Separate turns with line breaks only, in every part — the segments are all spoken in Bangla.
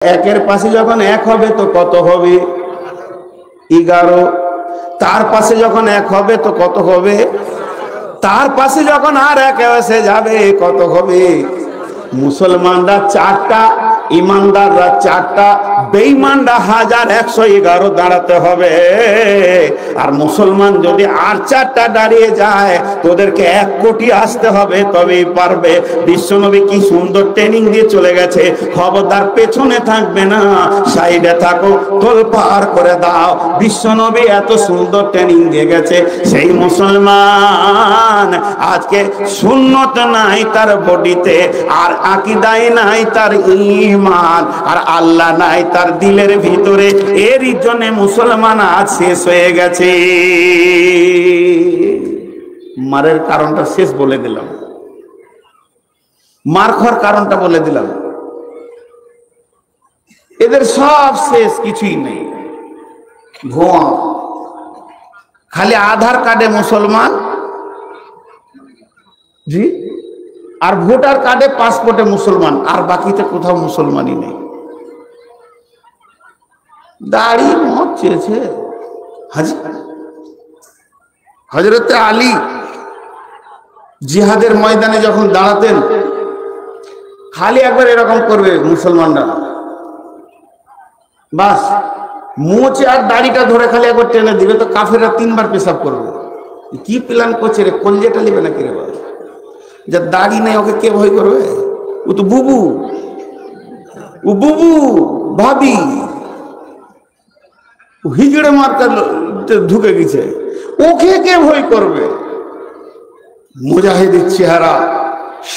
একের পাশে যখন এক হবে তো কত হবে? 11। তার পাশে যখন এক হবে তো কত হবে? তার পাশে যখন আর এক এসে যাবে কত হবে? মুসলমানরা 4টা, ইমানদাররা 4টা, বেঈমানরা 1111 দাঁড়াতে হবে। আর মুসলমান যদি আর 4টা দাঁড়িয়ে যায় তোদেরকে 1 কোটি আসতে হবে, তবেই পারবে। বিশ্বনবী কি সুন্দর ট্রেনিং দিয়ে চলে গেছে, খবরদার পেছনে থাকবে না, সাইডে থাকো, তোলপাড় করে দাও। বিশ্বনবী এত সুন্দর ট্রেনিং দিয়ে গেছে, সেই মুসলমান আজকে সুন্নত নাই তার বডিতে, আর আকীদায় নাই তার ঈমান, আর আল্লাহ নাই তার দিলের ভিতরে। এরই জন্য মুসলমান আজ শেষ হয়ে গেছে। মারের কারণটা শেষ বলে দিলাম, মার খাওয়ার কারণটা বলে দিলাম। এদের সব শেষ, কিছুই নেই, ভুয়া। খালি আধার কার্ডে মুসলমান, জি, আর ভোটার কার্ডে পাসপোর্টে মুসলমান, আর বাকিতে কোথাও মুসলমানই নেই। দাড়ি মত চেয়েছে। হযরতে আলী জিহাদের ময়দানে যখন দাঁড়াতেন, খালি একবার এরকম করবে মুসলমানরা, বাস মোচে আর দাড়িটা ধরে খালি একবার টেনে দিবে তো কাফেররা 3বার পেশাব করবে। কি প্ল্যান করছে রে, কলজেটা নিবে নাকি রে? যার দাড়ি নেই ওকে কে ভয় করবে? ও তো বুবু, ও বুবু ভাবি, ও হিজড়ে মার্কা ঢুকে গেছে, ওকে কে ভয় করবে? মুজাহিদের চেহারা,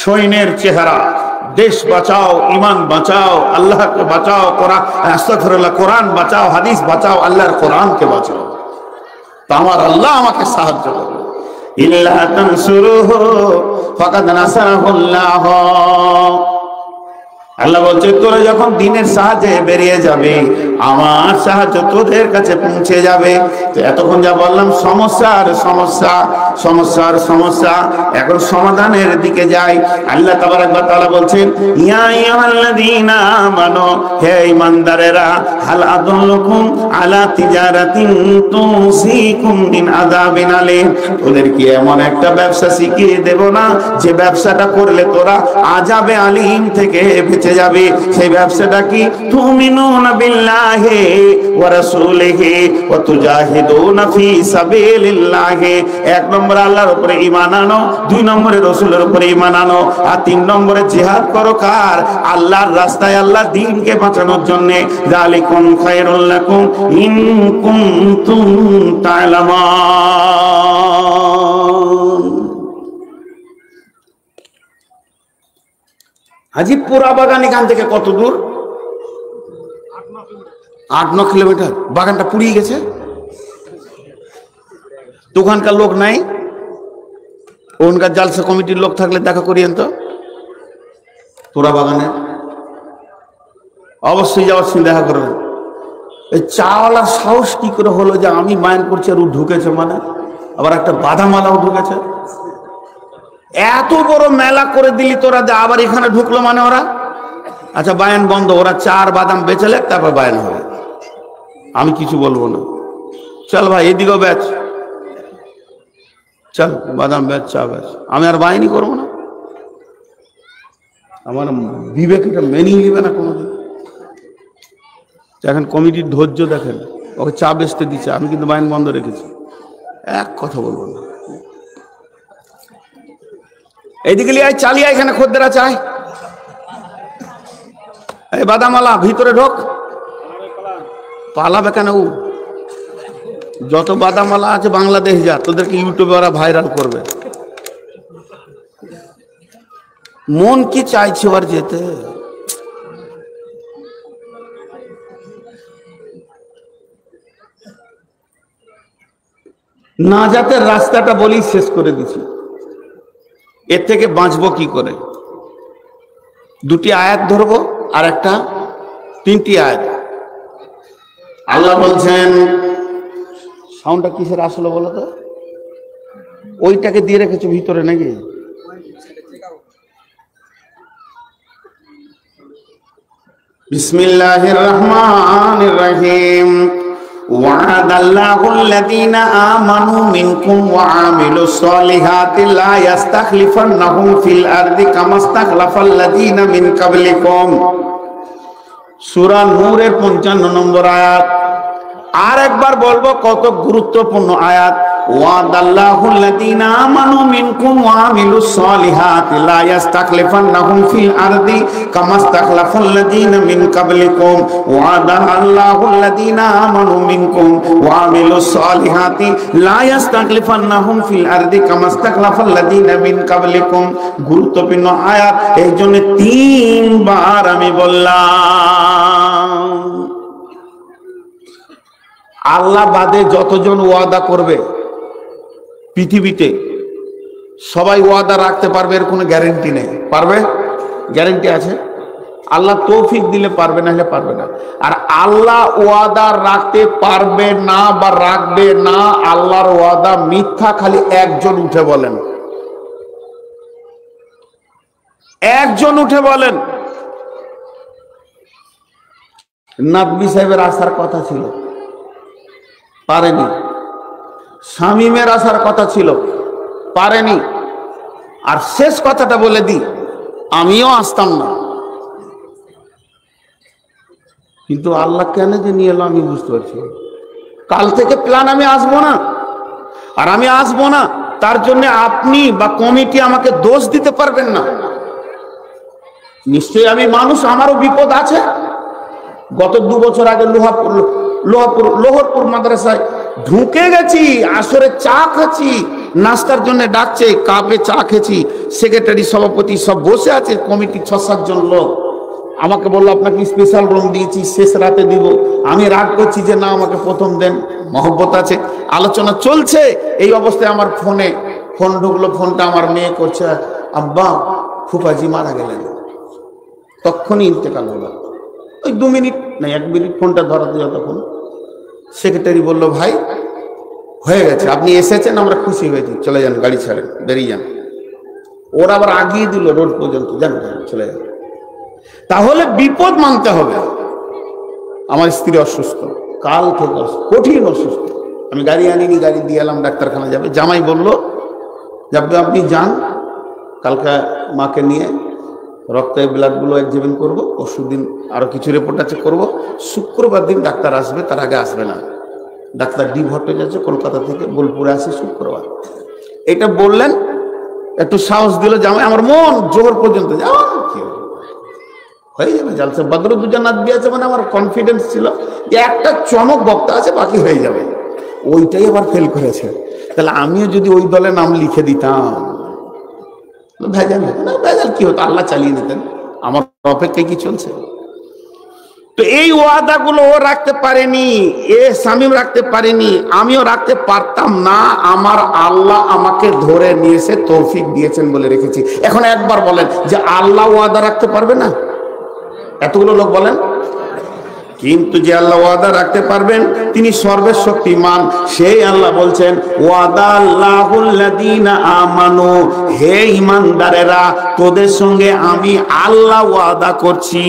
সৈন্যের চেহারা, দেশ বাঁচাও, ইমান বাঁচাও, আল্লাহকে বাঁচাও, আস্তাগফিরুল্লাহ, কোরআন বাঁচাও, হাদিস বাঁচাও, আল্লাহর কোরআনকে বাঁচাও, তা আমার আল্লাহ আমাকে সাহায্য করবে। ইল্লা তানসুরুহু ফাকাদ নাসারাহুল্লাহ। আল্লাহ বলছে তোরা যখন দ্বীনের সাহায্যে বেরিয়ে যাবে, আমার সাহায্য তোদের কাছে পৌঁছে যাবে। তো এতক্ষণ যা বললাম সমস্যার সমস্যা, সমস্যার সমস্যা, এখন সমাধানের দিকে যাই। আল্লাহ তাবারক ওয়া তাআলা বলছেন, ইয়া আইয়ুহাল্লাযীনা আমানু, হে ঈমানদারেরা, হাল আদুল্লুকুম আলা তিজারাতিন তুসিকুম মিন আযাবিন আলীম, তোদের কি এমন একটা ব্যবসা শিখিয়ে দেব না যে ব্যবসাটা করলে তোরা আযাবে আলীম থেকে বেঁচে যাবে? সেই ব্যবসাটা কি? তুমিনুনা বিল্লাহি ওয়া রাসূলিহি ওয়া তুজাহিদুনা ফি সাবিলিল্লাহি। 1 নম্বরে আল্লাহর উপরে ঈমান আনো, 2 নম্বরে রাসূলের উপরে ঈমান আনো, আর 3 নম্বরে জিহাদ করো কার? আল্লাহর রাস্তায়, আল্লাহর দ্বীনকে বাঁচানোর জন্য। যালিকুম খায়রুল লাকুম ইন কুনতুম তা'লামুন। হাজিপুরা বাগান এখান থেকে কত দূর? 8-9 কিলোমিটার। বাগানটা পুড়িয়ে গেছে, ওখানকার লোক নাই। ওখানকার জালসা কমিটির লোক থাকলে দেখা করিয়েন তো পুরা বাগানে, অবশ্যই যাওয়ার সময় দেখা করবেন। এই চাওয়ালার সাহস কি করে হলো যে আমি মাইন করছি আর ও ঢুকেছে, মানে আবার একটা বাদামালাও ঢুকেছে। এত বড় মেলা করে দিলি তোরা, যে আবার এখানে ঢুকলো মানে ওরা, আচ্ছা বায়ান বন্ধ, ওরা 4 বাদাম বেচলে তারপর বায়ান হবে, আমি কিছু বলবো না। চল ভাই এদিকেও বেচ, চল বাদাম বেচ, চা বেচ, আমি আর বায়ানই করবো না। আমার বিবেক এটা মেনেই নিবে না কোনোদিন। এখন কমিটির ধৈর্য দেখেন, ওকে চা বেচতে দিচ্ছে, আমি কিন্তু বায়ান বন্ধ রেখেছি, এক কথা বলবো না। এইদিকে লিয়ে চালিয়ে, এখানে খদ্দেরা চায়। এই বাদামালা ভিতরে ঢোক, পালাবে কেন? যত বাদামালা আছে বাংলাদেশ যা, তোদেরকে ইউটিউবে ওরা ভাইরাল করবে। মন কি চাইছে ওর যেতে? নাজাতের রাস্তাটা বলি শেষ করে দিছি। এর থেকে বাঁচবো কি করে? 2টি আয়াত ধরবো, আর একটা 3টি আয়াত। আল্লাহ বলছেন, সাউন্ডটা কিসের আসলে বলো তো? ওইটাকে দিয়ে রেখেছো ভিতরে নাকি? বিসমিল্লাহির রহমানির রহিম। ওয়াদাল্লাহুল্লাযীনা আমানু মিনকুম ওয়া আমিলুস সলিহাতি লা ইস্তাখলিফান্নাহুম ফিল আরদি কামাস্তাখলাফাল্লাযীনা মিন ক্বাবলিকুম। সূরা নূরের 55 নম্বর আয়াত। আর একবার বলবো, কত গুরুত্বপূর্ণ আয়াত। ওয়াদাল্লাহুল্লাযীনা আমানু মিনকুম ওয়া আমিলুস সলিহাতি লা ইস্তাখলিফান্নাহুম ফিল আরদি কামাস্তাখলাফাল্লাযীনা মিন ক্বাবলিকুম। ওয়াদাল্লাহুল্লাযীনা আমানু মিনকুম ওয়া আমিলুস সলিহাতি লা ইস্তাখলিফান্নাহুম ফিল আরদি কামাস্তাখলাফাল্লাযীনা মিন ক্বাবলিকুম। গুরুত্বপূর্ণ আয়াত, এই জন্য 3 বার আমি বললাম। আল্লাহ বাদে যতজন ওয়াদা করবে পৃথিবীতে, সবাই ওয়াদা রাখতে পারবে এর কোনো গ্যারেন্টি নেই। পারবে? গ্যারেন্টি আছে? আল্লাহ তৌফিক দিলে পারবে, না হলে পারবে না। আর আল্লাহ ওয়াদা রাখতে পারবে না বা রাখবে না, আল্লাহর ওয়াদা মিথ্যা, খালি একজন উঠে বলেন। একজন উঠে বলেন। নাদবি সাহেবের আসার কথা ছিল, পারেনি। শামীমের আসার কথা ছিল, পারেনি। আর শেষ কথাটা বলে দি, আমিও আসতাম না, কিন্তু আল্লাহ কেন যে নিয়ে এলো আমি বুঝতে পারছি। কাল থেকে প্ল্যান, আমি আসবো না। আর আমি আসবো না তার জন্য আপনি বা কমিটি আমাকে দোষ দিতে পারবেন না। নিশ্চয়ই আমি মানুষ, আমারও বিপদ আছে। গত 2 বছর আগে লোহরপুর মাদ্রাসায় ঢুকে গেছি, আসরে চা খাচ্ছি, নাস্তার জন্য ডাকছে, কাপে চা খেয়েছি, সেক্রেটারি সভাপতি সব বসে আছে, কমিটি 6-7 জন লোক। আমাকে বললো আপনাকে স্পেশাল রুম দিয়েছি, শেষ রাতে দিব। আমি রাগ করছি যে না, আমাকে প্রথম দেন, মহব্বত আছে। আলোচনা চলছে, এই অবস্থায় আমার ফোন ঢুকলো। ফোনটা আমার মেয়ে করছে, আব্বা ফুফাজি মারা গেলেন। তখনই ইন্তেকাল হলো। ওই 2 মিনিট না 1 মিনিট ফোনটা ধরাতে যতক্ষণ সেক্রেটারি বলল, ভাই হয়ে গেছে, আপনি এসেছেন, আমরা খুশি হয়েছি, চলে যান, গাড়ি ছাড়েন, বেরিয়ে যান। ওরা আবার আগিয়ে দিল রোড পর্যন্ত, যান চলে যান। তাহলে বিপদ মানতে হবে। আমার স্ত্রী অসুস্থ, কাল থেকে কঠিন অসুস্থ, আমি গাড়ি আনিনি, গাড়ি দিয়ে এলাম, ডাক্তারখানা যাবে। জামাই বলল যাবে, আপনি যান, কালকে মাকে নিয়ে রক্তের ব্লাডগুলো এক্সামিন করবো, পরশু দিন আরো কিছু রিপোর্ট আছে করবো, শুক্রবার দিন ডাক্তার আসবে, তার আগে আসবে না। ডাক্তার ডি ভট্টাচার্য কলকাতা থেকে বোলপুরে আসে শুক্রবার। এটা বললেন, একটু সাহস দিল জামাই। আমার মন জোহর পর্যন্ত হয়ে যাবে, জালসা বদরুদ্দোজান্নাত আছে, মানে আমার কনফিডেন্স ছিল একটা চমক বক্তা আছে, বাকি হয়ে যাবে। ওইটাই আবার ফেল করেছে। তাহলে আমিও যদি ওই দলে নাম লিখে দিতাম, ভেজাল না, ভেজাল কি হতো, আল্লাহ চালিয়ে নিতেন। আমার অপেক্ষায় কি চলছে? তো এই ওয়াদাগুলো ও রাখতে পারেনি, শামীম রাখতে পারেনি, আমিও রাখতে পারতাম না। আমার আল্লাহ আমাকে ধরে নিয়েছে, তৌফিক দিয়েছেন বলে রেখেছি। এখন একবার বলেন যে আল্লাহ ওয়াদা রাখতে পারবে না? এতগুলো লোক বলেন। কিন্তু যে আল্লাহ ওয়াদা রাখতে পারবেন, তিনি সর্বশক্তিমান। সেই আল্লাহ বলছেন, ওয়াদাল্লাহুল্লাযীনা আমানু, হে ঈমানদারেরা, তোদের সঙ্গে আমি আল্লাহ ওয়াদা করছি।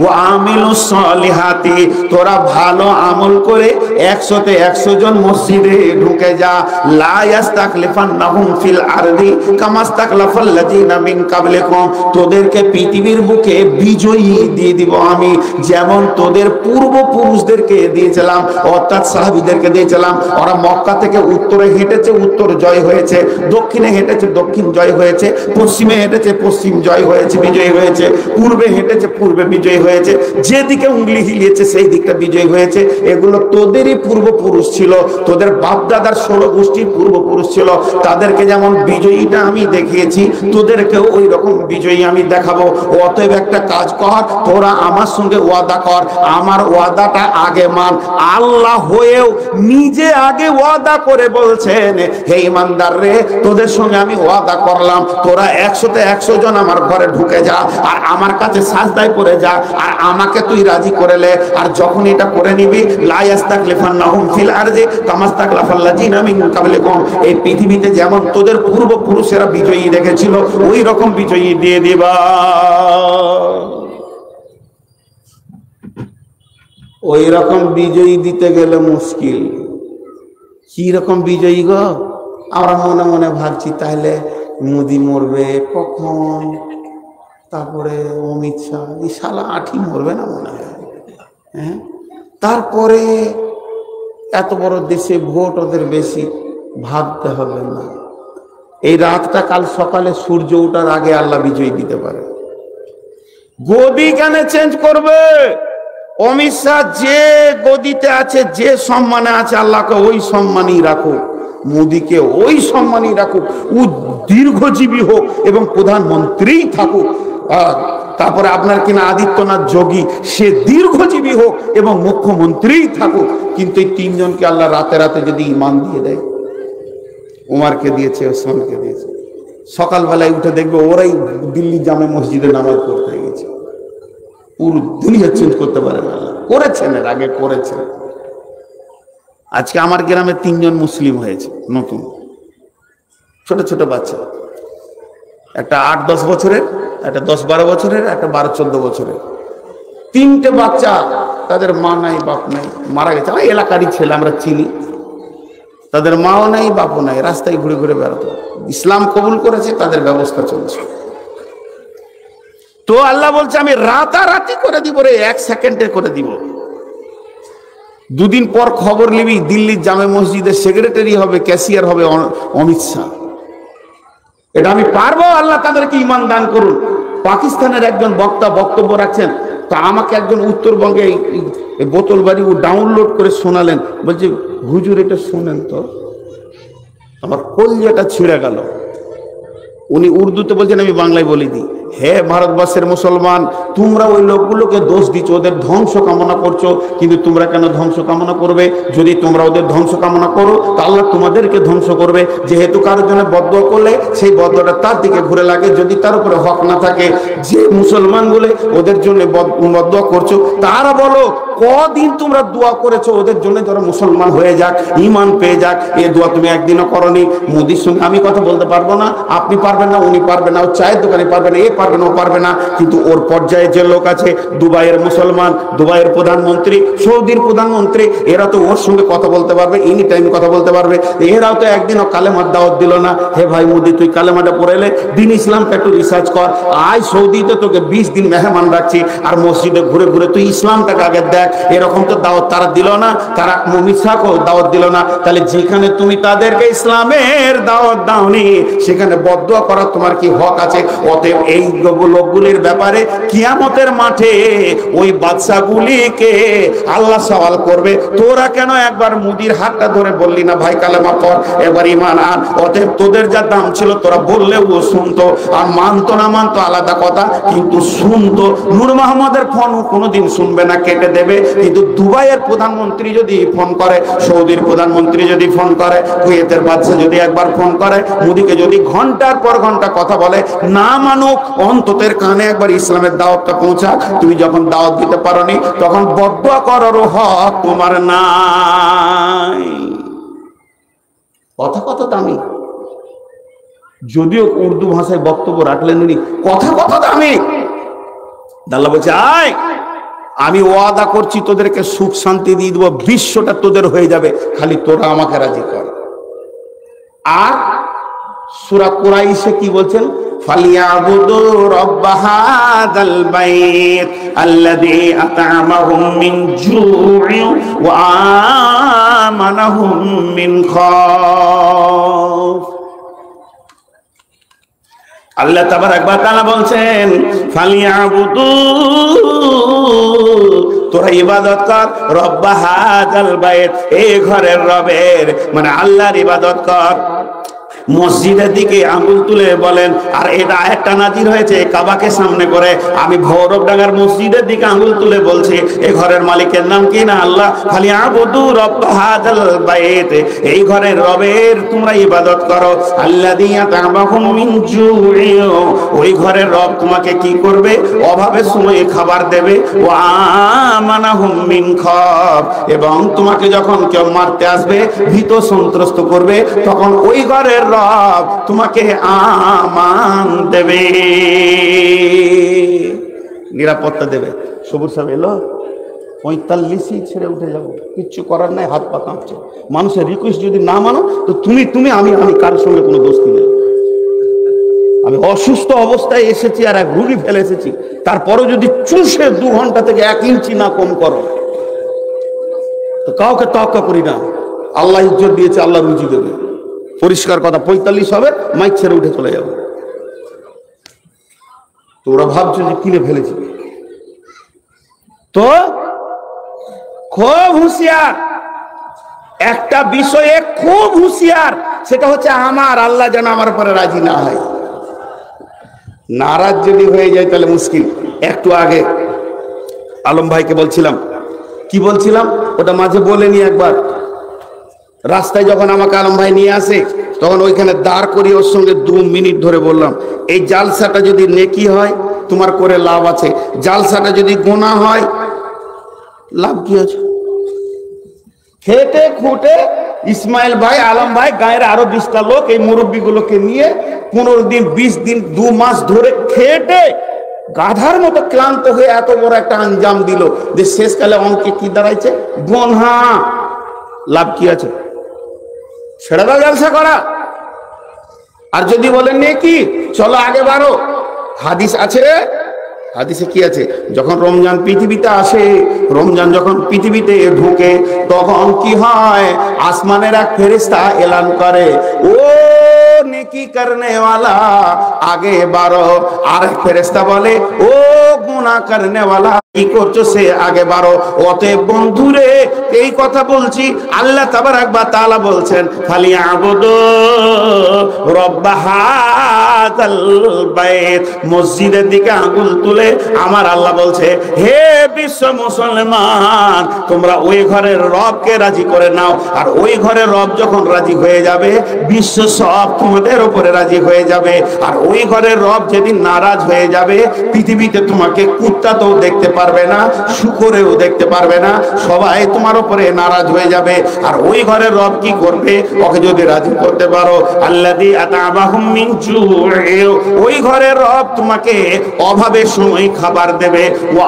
ওয়া আমিলুস সলিহাতি, তোরা ভালো আমল করে 100তে 100 জন মসজিদে ঢুকে যা। লা ইস্তাখলিফান্নাহুম ফিল আরদি কামাস্তাখলাফাল্লাযীনা মিন ক্বাবলিকুম, তোদেরকে পৃথিবীর বুকে বিজয়ী দিয়ে দিব আমি, যেমন তোদের পূর্বপুরুষদেরকে দিয়েছিলাম, অর্থাৎ সাহাবীদেরকে দিয়েছিলাম। ওরা মক্কা থেকে উত্তরে হেঁটেছে, উত্তর জয় হয়েছে, দক্ষিণে হেঁটেছে, দক্ষিণ জয় হয়েছে, পশ্চিমে হেঁটেছে, পশ্চিম জয় হয়েছে, বিজয়ী হয়েছে, পূর্বে হেঁটেছে, পূর্বে বিজয়ী হয়েছে, যেদিকে উঙ্গলি হিলিয়েছে সেই দিকটা বিজয়ী হয়েছে। এগুলো তোদেরই পূর্বপুরুষ ছিল, তোদের বাপদাদার 16 গোষ্ঠীর পূর্বপুরুষ ছিল। তাদেরকে যেমন বিজয়ীটা আমি দেখিয়েছি, তোদেরকেও ওই রকম বিজয়ী আমি দেখাবো। অতএব একটা কাজ কর, তোরা আমার সঙ্গে ওয়াদা কর, আমার ওয়াদাটা আগে মান। আল্লাহ হয়েও নিজে আগে ওয়াদা করে বলছেন, হে ইমানদার রে, তোদের সঙ্গে আমি ওয়াদা করলাম, তোরা 100তে 100 জন আমার ঘরে ঢুকে যা, আর আমার কাছে সাজদায় পড়ে যা, আর আমাকে তুই রাজি করে লে। আর যখন এটা করে নিবি, লা ইস্তাখলিফান্নাহুম ফিল আরদি কামাস্তাখলাফাল্লাযীনা মিন ক্বাবলিকুম, এই পৃথিবীতে যেমন তোদের পূর্বপুরুষেরা বিজয়ী দেখেছিল, ওই রকম বিজয়ী দিয়ে দিবা। ওই রকম বিজয়ী দিতে গেলে মুশকিল। কি রকম বিজয়ী গো? আমরা মনে মনে ভাবছি তাহলে মোদি মরবে কখন, তারপরে অমিত শাহ, এই শালা আঠি মরবে না মনে হয়, হ্যাঁ? তারপরে এত বড় দেশে ভোট ওদের বেশি, ভাবতে হবে না। এই রাতটা কাল সকালে সূর্য ওঠার আগে আল্লাহ বিজয়ী দিতে পারে। গদি কেন চেঞ্জ করবে? অমিত শাহ যে গদিতে আছে, যে সম্মানে আছে, আল্লাহকে ওই সম্মানই রাখুক, মোদীকে ওই সম্মানই রাখুক, ও দীর্ঘজীবী হোক এবং প্রধানমন্ত্রী থাকুক। তারপরে আপনার কিনা আদিত্যনাথ যোগী, সে দীর্ঘজীবী হোক এবং মুখ্যমন্ত্রী থাকুক। কিন্তু এই তিনজনকে আল্লাহ রাতে রাতে যদি ইমান দিয়ে দেয়, উমারকে দিয়েছে, ওসমানকে দিয়েছে, সকালবেলায় উঠে দেখবে ওরাই দিল্লি জামে মসজিদে নামাজ পড়তে গেছে। পুরো দুনিয়া চেঞ্জ করতে পারে না, করেছেন, এর আগে করেছেন। আজকে আমার গ্রামে 3 জন মুসলিম হয়েছে নতুন, ছোট ছোট বাচ্চা, একটা 8-10 বছরের, একটা 10-12 বছরের, একটা 12-14 বছরের। 3টে বাচ্চা, তাদের মা নাই বাপ নাই, মারা গেছে। আমার এলাকারই ছেলে, আমরা চিনি। তাদের মাও নাই বাপও নাই, রাস্তায় ঘুরে ঘুরে বেড়াতো। ইসলাম কবুল করেছে, তাদের ব্যবস্থা চলছে। তো আল্লাহ বলছে আমি রাতারাতি করে দিব রে, 1 সেকেন্ডে করে দিব। 2 দিন পর খবর নিবি, দিল্লির জামে মসজিদের সেক্রেটারি হবে, ক্যাশিয়ার হবে অমিত শাহ। এটা আমি পারবো? আল্লাহ তাদেরকে ঈমান দান করুন। পাকিস্তানের একজন বক্তা বক্তব্য রাখছেন, তা আমাকে একজন উত্তরবঙ্গে বোতল বাড়ি ও ডাউনলোড করে শোনালেন। বলছে হুজুর এটা শোনেন তো, আমার কলিজাটা ছিঁড়ে গেল। উনি উর্দুতে বলছেন, আমি বাংলায় বলে দিই। হে ভারতবর্ষের মুসলমান, তোমরা ওই লোকগুলোকে দোষ দিচ্ছ, ওদের ধ্বংস কামনা করছো, কিন্তু তোমরা কেন ধ্বংস কামনা করবে? যদি তোমরা ওদের ধ্বংস কামনা করো তা আল্লাহ তোমাদেরকে ধ্বংস করবে। যেহেতু কারোর জন্য বদদুয়া করলে সেই বদদুয়াটা তার দিকে ঘুরে লাগে, যদি তার উপরে হক না থাকে। যে মুসলমান বলে ওদের জন্য বদদুয়া করছো, তারা বলো কদিন তোমরা দোয়া করেছো ওদের জন্য, যারা মুসলমান হয়ে যাক, ঈমান পেয়ে যাক। এ দোয়া তুমি একদিনও করনি। মোদির সঙ্গে আমি কথা বলতে পারবো না, আপনি পারবেন না, উনি পারবেন না, ও চায়ের দোকানে পারবে না, এ পারবে না, ও পারবে না। কিন্তু ওর পর্যায়ে যে লোক আছে, দুবাইয়ের মুসলমান, দুবাইয়ের প্রধানমন্ত্রী, সৌদির প্রধানমন্ত্রী, এরা তো ওর সঙ্গে কথা বলতে পারবে, এনি টাইম কথা বলতে পারবে। এরাও তো একদিনও কালেমার দাওয়াত দিল না। হে ভাই মোদি, তুই কালেমাটা পড়ে এলে, দিন ইসলামটা একটু রিসার্চ কর। আজ সৌদিতে তোকে 20 দিন মেহমান রাখছি, আর মসজিদে ঘুরে ঘুরে তুই ইসলামটাকে আগে দেখ। এরকম তো দাওয়াত তারা দিল না, তারা মিশাকও দাওয়াত দিল না। তাহলে যেখানে তুমি তাদেরকে ইসলামের দাওয়াত দাওনি, সেখানে বদদুয়া করার তোমার কি হক আছে? অতএব এই লোকগুলির ব্যাপারে কিয়ামতের মাঠে ওই বাদশাগুলিকে আল্লাহ সওয়াল করবে, তোরা কেন একবার মুদির হাতটা ধরে বললি না ভাই কালেমা পড়, একবার ঈমান আন? অতএব তোদের যা দাম ছিল তোরা বললেও ও শুনতো, আর মানতো না মানতো আলাদা কথা, কিন্তু শুনতো। নূর মোহাম্মদের ফোন কোনোদিন শুনবে না, কেটে দেবে। কিন্তু দুবাইয়ের প্রধানমন্ত্রী যদি ফোন করে, সৌদির প্রধানমন্ত্রী যদি ফোন করে, কুয়েতের বাদশা যদি একবার ফোন করে, মোদিকে যদি ঘন্টার পর ঘন্টা কথা বলে, না মানুক, অন্ততের কানে একবার ইসলামের দাওয়াতটা পৌঁছা। তুমি যখন দাওয়াত দিতে পারোনি, তখন বদদুয়া করার হক তোমার নাই। কথা কত দামি, যদিও উর্দু ভাষায় বক্তব্য রাখলেন উনি, কথা কত দামি। আল্লাহ বলছে আয়, আমি ওয়াদা করছি তোদেরকে সুখ শান্তি দিয়ে দেবো, বিশ্বটা তোদের হয়ে যাবে, খালি তোরা আমাকে রাজি কর। আর সূরা কুরাইশে কি বলছেন? ফালিয়াবুদু রাব্ব হাযাল বাইত আল্লাযী আত'আমাহুম মিন জু'ইন ওয়া আমানাহুম মিন খাউফ। আল্লাহ তাবারাক ওয়া তাআলা বলছেন ফালিয়াবুদু, তোরা ইবাদত কর, রব্ব হাযাল বাইত, এই ঘরের রবের মানে আল্লাহর ইবাদত কর। মসজিদের দিকে আঙ্গুল তুলে বলেন, আর এটা আয়াতটা নাজির হয়েছে কাবাকে সামনে করে। আমি ভৈরবডাঙ্গার মসজিদের দিকে আঙ্গুল তুলে বলছি, এই ঘরের মালিকের নাম কি না? আল্লাহ। খালি আবুদু রব্ব হাযাল বাইত, এই ঘরের রবের তোমরা ইবাদত করো। আল্লাযী আত'আমাহুম মিন জু'ইন, ওই ঘরের রব তোমাকে কি করবে? অভাবের সময়ে খাবার দেবে। ওয়া আমানাহুম মিন খাউফ, এবং তোমাকে যখন কেউ মারতে আসবে, ভীত সন্ত্রস্ত করবে, তখন ওই ঘরের রব তোমাকে আমান দেবে, নিরাপত্তা দেবে। সবুর সাহেব এলো, 45ই ছেড়ে উঠে যাবো, কিচ্ছু করার নাই, হাত পা কাঁপছে। মানুষের রিকোয়েস্ট যদি না মানো তো তুমি আমি কারোর সঙ্গে কোনো দোস্তি নেই। আমি অসুস্থ অবস্থায় এসেছি আর এক রুগী ফেলে এসেছি, তারপরও যদি চুষে 2 ঘন্টা থেকে 1 ইঞ্চি না কম করো তো কাউকে তোয়াক্কা করি না। আল্লাহ ইজ্জত দিয়েছে, আল্লাহ রুজি দেবে। পরিষ্কার কথা, 45 হবে, মাইক ছেড়ে উঠে চলে যাবে। তোরা ভাবছো যে কিনে ফেলেছি, তো খুব হুঁশিয়ার। একটা বিষয়ে খুব হুঁশিয়ার, সেটা হচ্ছে আমার আল্লাহ যেন আমার উপরে রাজি না হয়। নারাজ যদি হয়ে যায় তাহলে মুশকিল। একটু আগে আলম ভাইকে বলছিলাম, কি বলছিলাম ওটা মাঝে বলেনি একবার। রাস্তায় যখন আমাকে আলম ভাই নিয়ে আসে, তখন ওইখানে দাঁড় করিয়ে ওর সঙ্গে 2 মিনিট ধরে বললাম, এই জালসাটা যদি নেকি হয় তোমার করে লাভ আছে, জালসাটা যদি গুনাহ হয় লাভ কি আছে? খেটে খুঁটে ইসমাইল ভাই, আলম ভাই, গায়ের আরো 20টা লোক এই মুরব্বীগুলোকে নিয়ে 15 দিন 20 দিন 2 মাস ধরে খেটে গাধার মতো ক্লান্ত হয়ে এত বড় একটা আঞ্জাম দিল যে শেষকালে অঙ্কে কি দাঁড়াইছে? গোনহা। লাভ কি আছে? ছেড়ে দাও জলসা করা। আর যদি বলেন নেকি, চলো আগে বাড়ো, হাদিস আছে। হাদিসে কি আছে? যখন রমজান পৃথিবীতে আসে, রমজান যখন পৃথিবীতে ঢুকে, তখন কি হয়? আসমানের এক ফেরেশতা এলান করে, ও নেকি করনে ওয়ালা আগে বাড়ো। আর এক ফেরেশতা বলে, ও গুনাহ করনে ওয়ালা কি করছো সে আগে বাড়ো। অতএব বন্ধুরে, এই কথা বলছি, আল্লাহ তাবারাক ওয়া তাআলা বলছেন, খালি আবুদু রব্ব হাযাল বাইত। মসজিদের দিকে আঙ্গুল তুলে আমার আল্লাহ বলছে, হে বিশ্ব মুসলমান, তোমরা ওই ঘরের রবকে রাজি করে নাও। আর ওই ঘরের রব যখন রাজি হয়ে যাবে, বিশ্ব সব তোমাদের উপরে রাজি হয়ে যাবে। আর ওই ঘরের রব যেদিন নারাজ হয়ে যাবে, পৃথিবীতে তোমাকে কুত্তাতেও দেখতে পারবে না, শুকরেও দেখতে পারবে না, সবাই তোমার উপরে নারাজ হয়ে যাবে। আর ওই ঘরের রব কি করবে? ওকে যদি রাজি করতে পারো, আল্লাযী আত'আমাহুম মিন জু'ইন, ওই ঘরের রব তোমাকে অভাবের সময় খাবার দেবে। ওয়া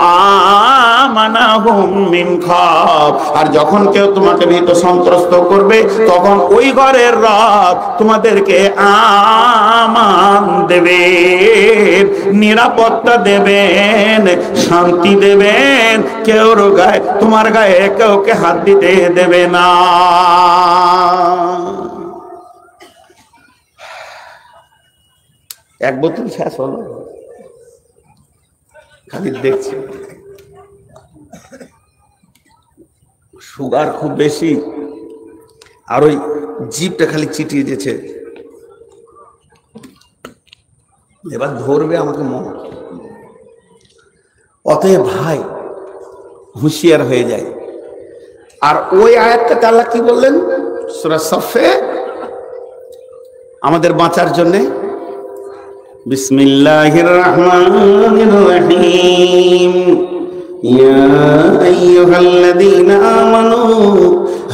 আমানাহুম মিন খাওফ, আর যখন কেউ তোমাকে ভীত সন্ত্রস্ত করবে, তখন ওই ঘরের রব তোমাদেরকে আমান দেবেন, নিরাপত্তা দেবেন, শান্তি দেবেন। কেউ গায়ে, তোমার গায়ে কাউকে হাত দিতে দেবে না। এক বোতল শেষ হলো, খালি দেখছি সুগার খুব বেশি, আর ওই জিভটা খালি চিটিয়ে দিয়েছে। এবার ধরবে আমাকে মন। অতএব ভাই হুঁশিয়ার হয়ে যায়। আর ওই আয়াতটা আল্লাহ কি বললেন সূরা সফে আমাদের বাঁচার জন্য? বিসমিল্লাহির রহমানির রহিম, ইয়া আইয়ুহাল্লাযীনা আমানু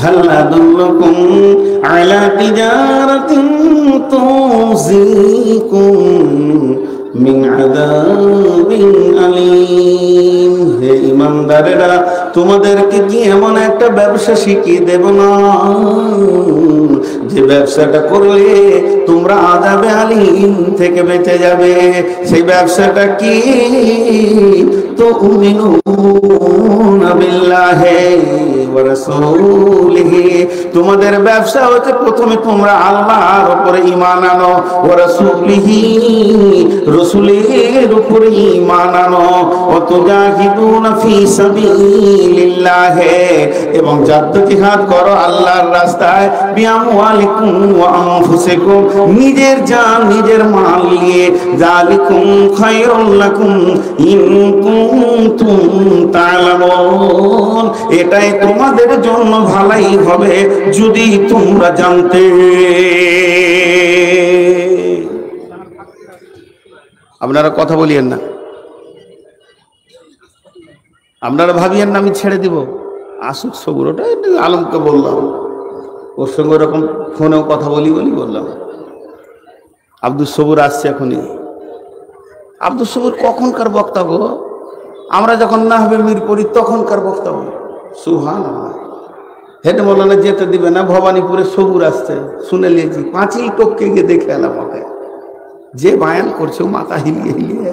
হাল আদুল্লুকুম আলা তিজারাতিন তুনজিকুম মিন আযাবিন আলীম। হে ঈমানদারেরা, তোমাদেরকে কি এমন একটা ব্যবসা শিখিয়ে দেব না যে ব্যবসাটা করলে তোমরা আযাবে আলীম থেকে বেঁচে যাবে? সেই ব্যবসাটা কি? তুমিনুনা বিল্লাহি ওয়া রাসূলিহি, তোমাদের ব্যবসা হচ্ছে প্রথমে তোমরা আল্লাহর উপরে ঈমান আনো, ওয়া রাসূলিহি, রাসূলের উপরে ঈমান আনো, ওয়া তুজাহিদুনা ফি সাবিলিল্লাহি, এবং জিহাদ করো আল্লাহর রাস্তায়, বিআমওয়ালিকুম ওয়া আনফুসিকুম, নিজের জান নিজের মাল নিয়ে, যালিকুম খায়রুল লাকুম ইন কুনতুম তা'লামুন, এটাই তোমাদের জন্য ভালোই হবে যদি তোমরা জানতে। আপনারা কথা বলিয়েন না, আপনারা ভাবিয়েন না আমি ছেড়ে দিব। আসুক সবুর, ওটা আলমকে বললাম, ওর সঙ্গে ওরকম ফোনেও কথা বললাম। আব্দুল সবুর আসছে এখনই। আব্দুল সবুর কখনকার বক্তা গো? আমরা যখন মাহফিল করি তখনকার বক্তব্য সুবহানাল্লাহ। হেঁটে মৌলানা যেতে দিবে না, ভবানীপুরে সবুর আসছে শুনে নিয়েছি, পাঁচিল টপকে গিয়ে দেখে এলাম ওকে, যে বায়ান করছে মাথা হিলিয়ে হিলিয়ে।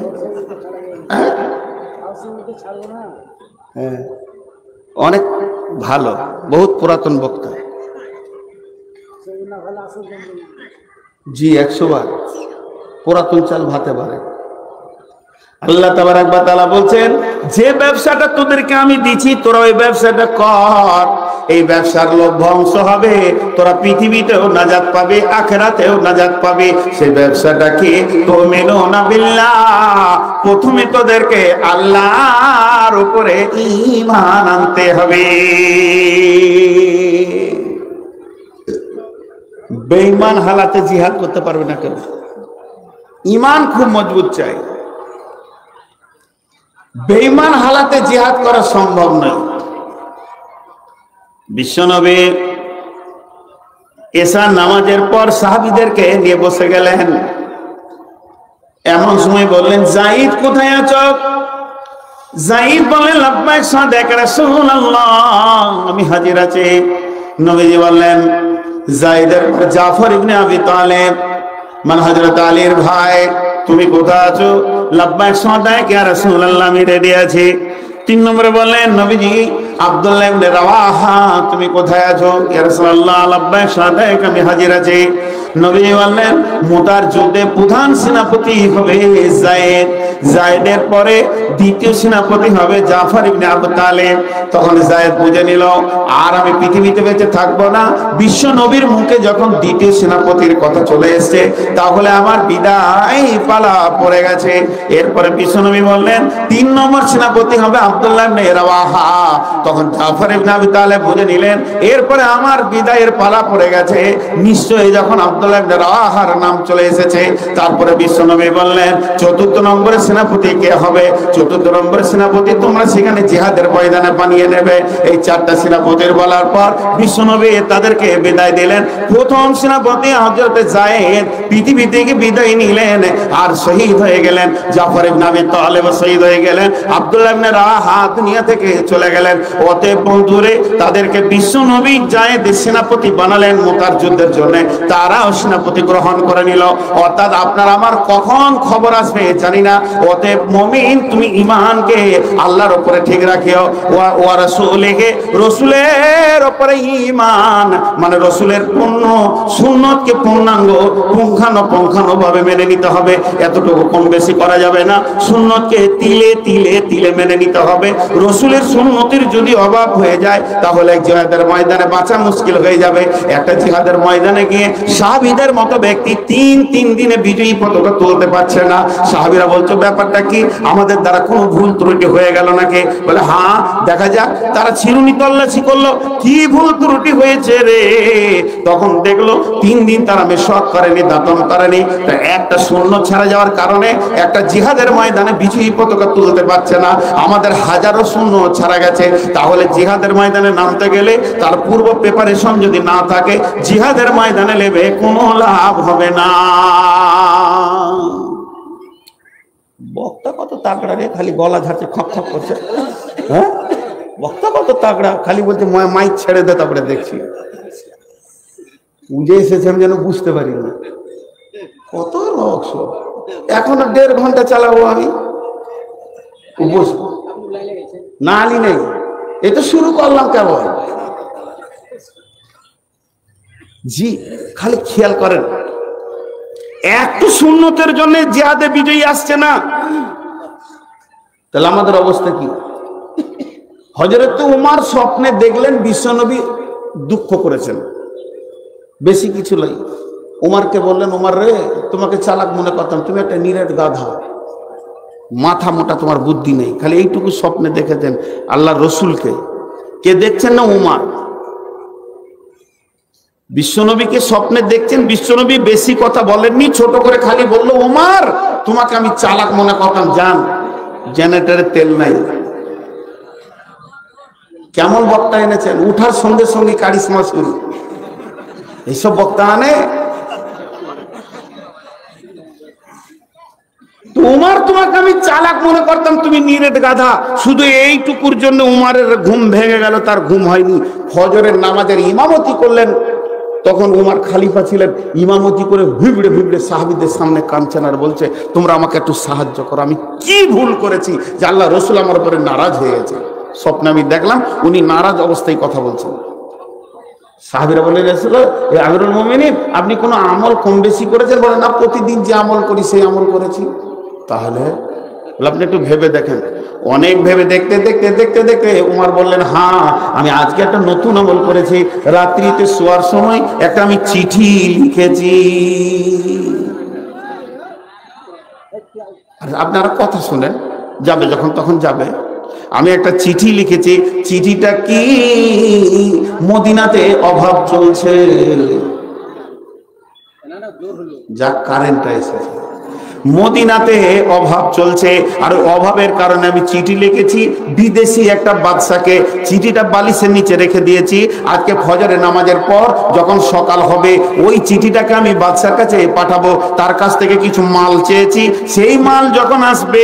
হ্যাঁ, অনেক ভালো, বহুত পুরাতন বক্তা। জি 100 বার পুরাতন চাল ভাতে পারে। আল্লাহ তাবারক ওয়া তাআলা বলছেন, যে ব্যবসাটা তোদেরকে আমি দিছি তোরা ওই ব্যবসাটা কর। এই ব্যবসার লোভ ধ্বংস হবে, তোরা পৃথিবীতেও নাজাত পাবে, আখিরাতেও নাজাত পাবে। সেই ব্যবসাটা কি? তুমিনুনা বিল্লাহ, প্রথমে তোদেরকে আল্লাহর উপরে ঈমান আনতে হবে। বেঈমান হালাতে জিহাদ করতে পারবে না কেউ, ঈমান খুব মজবুত চাই। বেঈমান হালাতে জিহাদ করা সম্ভব নয়। বিশ্বনবী এশার নামাজের পর সাহাবীদেরকে নিয়ে বসে গেলেন। এমন সময় বললেন, যায়েদ কোথায় আছো? যায়েদ বললেন, লাব্বাইক সাদাক রাসূলুল্লাহ, আমি হাজির আছি। নবীজি বললেন, যায়েদের জাফর ইবনে আবি তালেব মানে হযরত আলীর ভাই, তুমি কোথায় আছো? লাব্বাইক সাদাক ইয়া রাসূলুল্লাহ, আমি রেডি আছি। 3 নম্বরে বললেন, নবীজি আব্দুল্লাহ ইবনে রাওয়াহা, তুমি কোথায় আছো? ইয়া রাসূলুল্লাহ, লাব্বাইক সাদাক, আমি হাজির আছি। নবীজি বললেন, মুতার যুদ্ধে প্রধান সেনাপতি হবে যায়েদ, যায়েদের পরে দ্বিতীয় সেনাপতি হবে জাফর ইবনে আবু তালেব। তখন যায়েদ বুঝে নিল, আর আমি পৃথিবীতে বেঁচে থাকবো না। বিশ্ব নবীর মুখে যখন দ্বিতীয় সেনাপতির কথা চলে এসেছে, তাহলে আমার বিদায় পালা পড়ে গেছে। এরপরে বিশ্ব নবী বললেন, 3 নম্বর সেনাপতি হবে আব্দুল্লাহ ইবনে রাওয়াহা। তখন জাফর ইবনে আবু তালেব বুঝে নিলেন, এরপরে আমার বিদায়ের পালা পড়ে গেছে। নিশ্চয়ই যখন আব্দুল্লাহ ইবনে রাওয়াহার নাম চলে এসেছে, তারপরে বিশ্বনবী বললেন, 4th নম্বরের সেনাপতি কে হবে? 4th নম্বরের সেনাপতি তোমরা সেখানে জিহাদের ময়দানে বানিয়ে নেবে। এই 4টা সেনাপতির বলার পর বিশ্বনবী তাদেরকে বিদায় দিলেন। প্রথম সেনাপতি হযরত যায়েদ পৃথিবী থেকে বিদায় নিলেন আর শহীদ হয়ে গেলেন। জাফর ইবনে আবি তালেব শহীদ হয়ে গেলেন। আব্দুল্লাহ ইবনে রাওয়াহা দুনিয়া থেকে চলে গেলেন। অতএব বন্ধুরে, তাদেরকে বিশ্বনবী যায়েদ সেনাপতি বানালেন মুতার যুদ্ধের জন্য। তারাও সেনাপতি গ্রহণ করে নিল। অর্থাৎ আপনার আমার কখন খবর আসবে জানি না। অতএব মুমিন, তুমি ঈমানকে আল্লাহর উপরে ঠিক রাখিও। ওয়া রাসূলিহি, রাসূলের উপরে ঈমান মানে রাসূলের পূর্ণ সুন্নতকে পূর্ণাঙ্গ পুঙ্খানুপুঙ্খভাবে মেনে নিতে হবে। এতটুকু কম বেশি করা যাবে না। সুন্নতকে তিলে তিলে তিলে মেনে নিতে হবে। রাসূলের সুন্নতের যদি অভাব হয়ে যায়, তাহলে জিহাদের ময়দানে বাঁচা মুশকিল হয়ে যাবে। একটা জিহাদের ময়দানে গিয়ে সাহাবীদের মতো ব্যক্তি 3 দিনে বিজয়ী পতাকা তুলতে পারছে না। সাহাবীরা বলছে, ব্যাপারটা কি? আমাদের দ্বারা কোনো ভুল ত্রুটি হয়ে গেল নাকি? বলে, হ্যাঁ দেখা যাক। তারা ছিরুনি তল্লাশি করলো, কি ভুল ত্রুটি হয়েছে রে? তখন দেখলো 3 দিন তারা মেশক করেনি, দাতন করেনি। একটা শূন্য ছাড়া যাওয়ার কারণে একটা জিহাদের ময়দানে বিজয়ী পতাকা তুলতে পারছে না। আমাদের হাজারো শূন্য ছাড়া গেছে। তাহলে জিহাদের ময়দানে নামতে গেলে তার পূর্ব প্রিপারেশন যদি না থাকে, জিহাদের ময়দানে নেমে কোনো লাভ হবে না। বক্তা কত তাগড়া রে, খালি গলা ঝাড়ছে, খপ খপ করছে। হ্যাঁ, বক্তা কত তাগড়া, খালি বলছে মাইক ছেড়ে দে, তারপরে দেখছি। বুঝে এসেছে, আমি যেন বুঝতে পারি না। কত রহস্য। এখনো 1.5 ঘন্টা চালাবো আমি। না আলি নেই, এটা শুরু করলাম কেবল। জি, খালি খেয়াল করেন, একটু সুন্নতের জন্য জিহাদে বিজয়ী আসছে না, তাহলে আমাদের অবস্থা কি? হযরত উমর স্বপ্নে দেখলেন বিশ্বনবী দুঃখ করেছেন, বেশি কিছু নয়। উমরকে বললেন, উমর রে, তোমাকে চালাক মনে করতাম, তুমি একটা নিরেট গাধা, মাথা মোটা, তোমার বুদ্ধি নেই। খালি এইটুকু স্বপ্নে দেখেছেন আল্লাহ রসুলকে। কে দেখছেন না? উমর। বিশ্বনবীকে স্বপ্নে দেখছেন। বিশ্বনবী বেশি কথা বলেননি, ছোট করে খালি বলল, উমর তোমাকে আমি চালাক মনে করতাম, জান জেনারেটরে তেল নাই। কেমন বক্তা এনেছেন, উঠার সঙ্গে সঙ্গে কারিশমা শুরু। এইসব বক্তা আনে। উমর তোমাকে আমি চালাক মনে করতাম, তুমি নিরেট গাধা। শুধু এইটুকুর জন্য উমারের ঘুম ভেঙে গেল, তার ঘুম হয়নি। ফজরের নামাজের ইমামতি করলেন, তখন উমার খলিফা ছিলেন, ইমামতি করে ভিবড়ে ভিবড়ে সাহাবীদের সামনে কাঁদছেন আর বলছে, তোমরা আমাকে একটু সাহায্য করো, আমি কি ভুল করেছি যে আল্লাহ রসুল আমার উপরে নারাজ হয়ে গেছে। স্বপ্নে আমি দেখলাম উনি নারাজ অবস্থায় কথা বলছেন। সাহাবীরা বলে, রাসূল আমিরুল মুমিনিন, আপনি কোনো আমল কম বেশি করেছেন? বলেন, না, প্রতিদিন যে আমল করি সেই আমল করেছি। তাহলে আপনি একটু ভেবে দেখেন। অনেক ভেবে দেখতে দেখতে দেখতে দেখতে উমার বললেন, হ্যাঁ, আমি আজকে একটা নতুন আমল করেছি। রাত্রিতে শোয়ার সময় একটা আমি চিঠি লিখেছি। আপনারা কথা শুনেন, যাবে যখন তখন যাবে। আমি একটা চিঠি লিখেছি। চিঠিটা কি? মদিনাতে অভাব চলছে। যা কারেন্টটা এসেছে, মদিনাতে অভাব চলছে, আর অভাবের কারণে আমি চিঠি লিখেছি বিদেশি একটা বাদশাকে। চিঠিটা বালিশের নিচে রেখে দিয়েছি। আজকে ফজরের নামাজের পর যখন সকাল হবে, ওই চিঠিটাকে আমি বাদশার কাছে পাঠাবো। তার কাছ থেকে কিছু মাল চেয়েছি। সেই মাল যখন আসবে,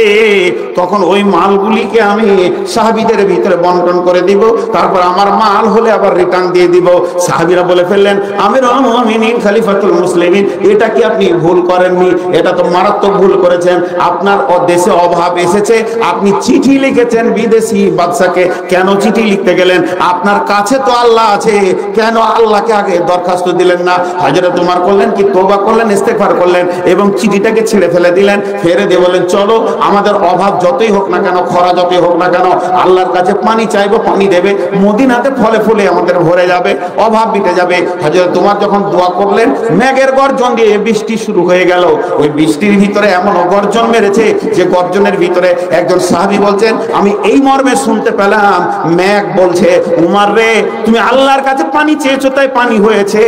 তখন ওই মালগুলিকে আমি সাহাবীদের ভিতরে বন্টন করে দিব। তারপর আমার মাল হলে আবার রিটার্ন দিয়ে দিব। সাহাবীরা বলে ফেললেন, আমিরুল মুমিনিন খলিফাতুল মুসলিমিন, এটা কি আপনি ভুল করেননি? এটা তো মারাত্মক ভুল করেছেন। আপনার দেশে অভাব এসেছে, আপনি চিঠি লিখেছেন বিদেশি বাদশাকে। কেন চিঠি লিখতে গেলেন? আপনার কাছে তো আল্লাহ আছে, কেন আল্লাহকে আগে দরখাস্ত দিলেন না? হযরত ওমর করলেন কি, তওবা করলেন, ইস্তেগফার করলেন এবং চিঠিটাকে ছেড়ে ফেলে দিলেন। ফেরে দিয়ে বলেন, চলো, আমাদের অভাব যতই হোক না কেন, খরা যতই হোক না কেন, আল্লাহর কাছে পানি চাইবো, পানি দেবে। মদিনাতে ফলে ফুলে আমাদের ভরে যাবে, অভাব মিটে যাবে। হযরত ওমর যখন দোয়া করলেন, মেঘের গর্জন দিয়ে বৃষ্টি শুরু হয়ে গেল। ওই বৃষ্টির ভিতরে এমন গর্জন মেরেছে যে গর্জনের ভিতরে একজন সাহাবী বলছেন, আমি এই মর্মে শুনতে পেলাম, মেঘ বলছে, উমর রে, তুমি আল্লাহর কাছে পানি চেয়েছো তাই পানি হয়েছে।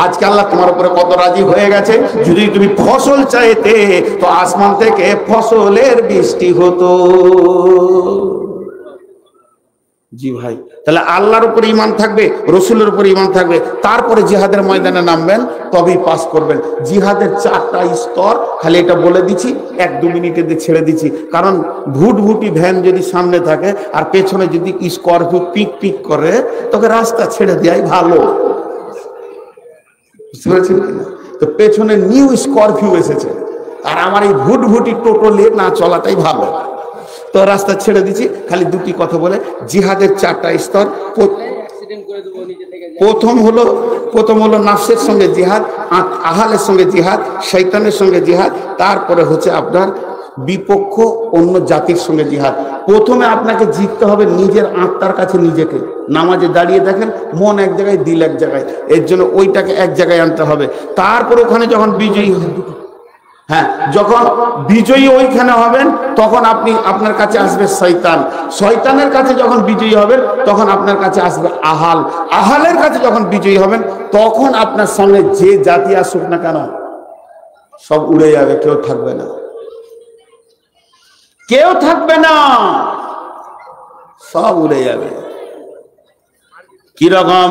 আজকে আল্লাহ তোমার উপরে কত রাজি হয়ে গেছে। যদি তুমি ফসল চাইতে, তো আসমান থেকে ফসলের বৃষ্টি হতো। জি ভাই, তাহলে আল্লাহর উপর ঈমান থাকবে, রসুলের উপর ঈমান থাকবে, তারপরে জিহাদের ময়দানে নামবেন, তবেই পাস করবেন। জিহাদের 4টা স্তর, খালি এটা বলে দিচ্ছি, 1-2 মিনিটে দিয়ে ছেড়ে দিচ্ছি। কারণ ভুটভুটি ভ্যান যদি সামনে থাকে আর পেছনে যদি স্করপিও পিক পিক করে, তোকে রাস্তা ছেড়ে দেওয়াই ভালো। বুঝতে পেরেছেন কিনা? তো পেছনে নিউ স্করপিও এসেছে, আর আমার এই ভুটভুটি টোটো নিয়ে না চলাটাই ভালো। তো রাস্তা ছেড়ে দিচ্ছি, খালি 2টি কথা বলে। জিহাদের 4টা স্তর। প্রথম হলো নাফসের সঙ্গে জিহাদ, আহালের সঙ্গে জিহাদ, শয়তানের সঙ্গে জিহাদ। তারপরে হচ্ছে আপনার বিপক্ষ অন্য জাতির সঙ্গে জিহাদ। প্রথমে আপনাকে জিততে হবে নিজের আত্মার কাছে নিজেকে। নামাজে দাঁড়িয়ে দেখেন, মন এক জায়গায়, দিল এক জায়গায়, এর জন্য ওইটাকে এক জায়গায় আনতে হবে। তারপর ওখানে যখন বিজয়ী, হ্যাঁ, যখন বিজয়ী ওইখানে হবেন, তখন আপনার কাছে আসবে শয়তান। শয়তানের কাছে যখন বিজয়ী হবেন, তখন আপনার কাছে আসবে আহাল। আহালের কাছে যখন বিজয়ী হবেন, তখন আপনার সামনে যে জাতি আসুক না কেন, সব উড়ে যাবে, কেউ থাকবে না, কেউ থাকবে না, সব উড়ে যাবে। কিরকম?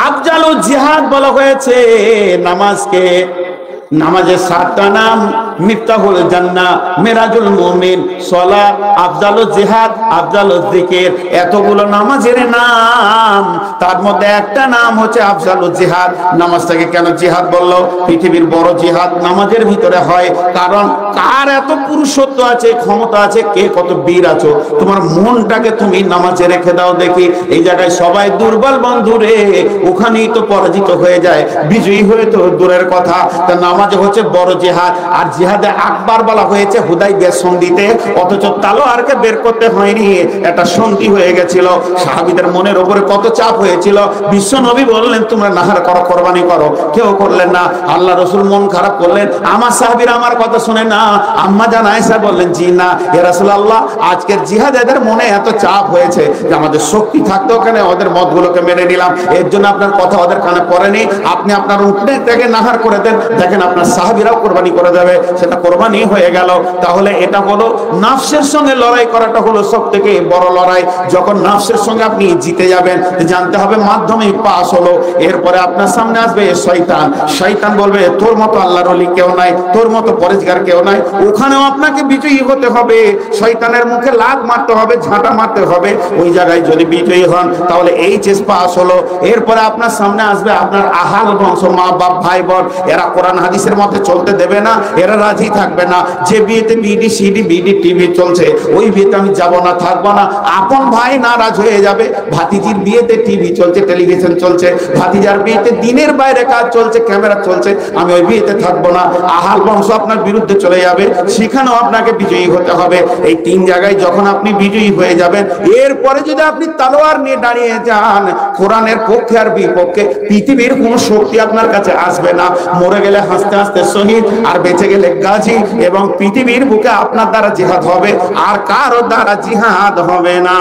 আফজালুল জিহাদ বলা হয়েছে নামাজকে। নামাজের 7টা নাম: মিফতাহুল জান্নাহ, মিরাজুল মুমিন, সালাত, আফজালুল জিহাদ, আফজালুল যিকির। এতগুলো নামাজের নাম, তার মধ্যে একটা নাম হচ্ছে আফজালুল জিহাদ। নামাজটাকে কেন জিহাদ বললো? পৃথিবীর বড় জিহাদ নামাজের ভিতরে হয়। কারণ কার এত পুরুষত্ব আছে, ক্ষমতা আছে, কে কত বীর আছো, তোমার মনটাকে তুমি নামাজে রেখে দাও দেখি। এই জায়গায় সবাই দুর্বল বন্ধুরে, ওখানেই তো পরাজিত হয়ে যায়, বিজয়ী হয়ে তো দূরের কথা। তা নামাজ হচ্ছে বড় জিহাদ। আর জিহাদে আকবার বলা হয়েছে হুদাইবিয়ার সন্ধিতে, অথচ তালোয়ারকে বের করতে হয়নি, একটা সন্ধি হয়ে গেছিল। সাহাবীদের মনের উপরে কত চাপ হয়েছিল। বিশ্ব নবী বললেন, তোমরা নাহার করো, কোরবানি করো, কেউ করলেন না। আল্লাহ রসুল মন খারাপ করলেন, আমার সাহাবীরা আমার কথা শুনে না। আম্মা জান আয়েশা বললেন, জি না ইয়া রাসূলুল্লাহ, আজকের জিহাদ এদের মনে এত চাপ হয়েছে যে আমাদের শক্তি থাকতেও কেন ওদের মতগুলোকে মেনে নিলাম, এর জন্য আপনার কথা ওদের কানে পড়েনি। আপনি আপনার উঠনে থেকে নাহার করে দেন। দেখেন আপনার সাহাবীরাও কোরবানি করে দেবে, সেটা কোরবানি হয়ে গেল। তাহলে এটা হলো নাফসের সঙ্গে লড়াই করাটা হলো সবথেকে বড় লড়াই। যখন নাফসের সঙ্গে আপনি জিতে যাবেন, জানতে হবে মাধ্যমিক পাস হলো, এরপরে আপনার সামনে আসবে শয়তান। শয়তান বলবে তোর মতো আল্লাহর ওলি কেউ নাই, তোর মতো পরেজগার কেউ নাই। ওখানেও আপনাকে বিজয়ী হতে হবে, শয়তানের মুখে লাগ মারতে হবে, ঝাঁটা মারতে হবে। ওই জায়গায় যদি বিজয়ী হন তাহলে এইচএস পাস হলো। এরপরে আপনার সামনে আসবে আপনার আহাল বংশ, মা বাপ ভাই বোন, এরা কোরআন হাদিসের মধ্যে চলতে দেবে না, এরা রাজি থাকবে না। যে বিয়েতে বিডি সিডি বিডি টিভি চলছে ওই বিয়েতে আমি যাব না, থাকবো না। আপন ভাই নারাজ হয়ে যাবে, ভাতিজির বিয়েতে টিভি চলছে, টেলিভিশন চলছে, ভাতিজার বিয়েতে দিনের বাইরে কাজ চলছে, ক্যামেরা চলছে, আমি ওই বিয়েতে থাকবো না। আহাল বংশ আপনার বিরুদ্ধে চলে যাবে, সেখানেও আপনাকে বিজয়ী হতে হবে। এই তিন জায়গায় যখন আপনি বিজয়ী হয়ে যাবেন, এরপরে যদি আপনি তালোয়ার নিয়ে দাঁড়িয়ে যান কোরআনের পক্ষে আর বিপক্ষে, পৃথিবীর কোনো শক্তি আপনার কাছে আসবে না। মরে গেলে হাসতে হাসতে শহীদ, আর বেঁচে গেলে গাজী। এবং পৃথিবীর বুকে আপনার দ্বারা জিহাদ হবে, আর কারো দ্বারা জিহাদ হবে না।